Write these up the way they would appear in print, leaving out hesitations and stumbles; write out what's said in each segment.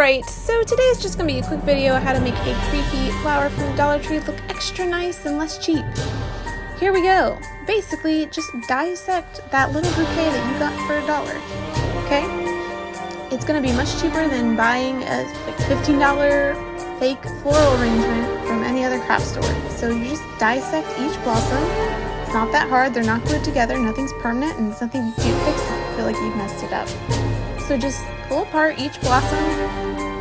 Alright, so today's just going to be a quick video on how to make a creepy flower from the Dollar Tree look extra nice and less cheap. Here we go. Basically, just dissect that little bouquet that you got for $1, okay? It's going to be much cheaper than buying a $15 fake floral arrangement from any other craft store. So you just dissect each blossom. It's not that hard, they're not glued together, nothing's permanent, and it's nothing you can't fix if you feel like you've messed it up. So just pull apart each blossom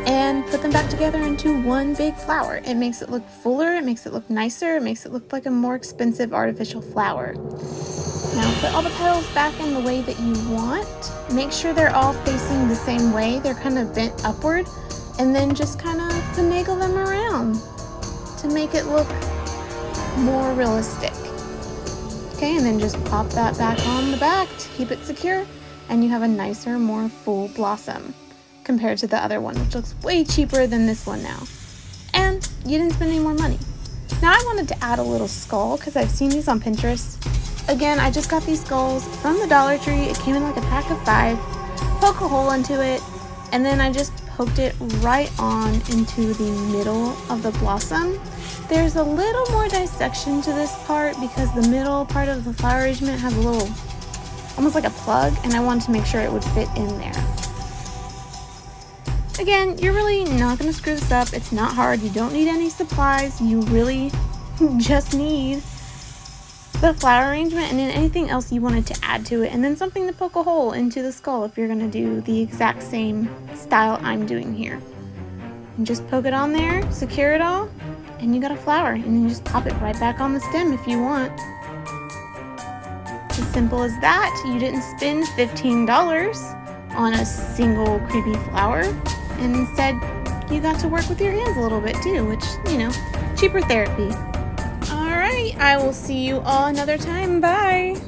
and put them back together into one big flower. It makes it look fuller, it makes it look nicer, it makes it look like a more expensive artificial flower. Now put all the petals back in the way that you want. Make sure they're all facing the same way, they're kind of bent upward, and then just kind of finagle them around to make it look more realistic. Okay, and then just pop that back on the back to keep it secure. And you have a nicer, more full blossom compared to the other one, which looks way cheaper than this one now. And you didn't spend any more money. Now I wanted to add a little skull because I've seen these on Pinterest. Again, I just got these skulls from the Dollar Tree. It came in like a pack of 5. Poke a hole into it, and then I just poked it right on into the middle of the blossom. There's a little more dissection to this part because the middle part of the flower arrangement has a little almost like a plug, and I wanted to make sure it would fit in there. Again, you're really not going to screw this up. It's not hard. You don't need any supplies. You really just need the flower arrangement and then anything else you wanted to add to it, and then something to poke a hole into the skull if you're going to do the exact same style I'm doing here. And just poke it on there, secure it all, and you got a flower, and then you just pop it right back on the stem if you want. As simple as that. You didn't spend $15 on a single creepy flower, and instead you got to work with your hands a little bit too, which, you know, cheaper therapy. Alright, I will see you all another time. Bye!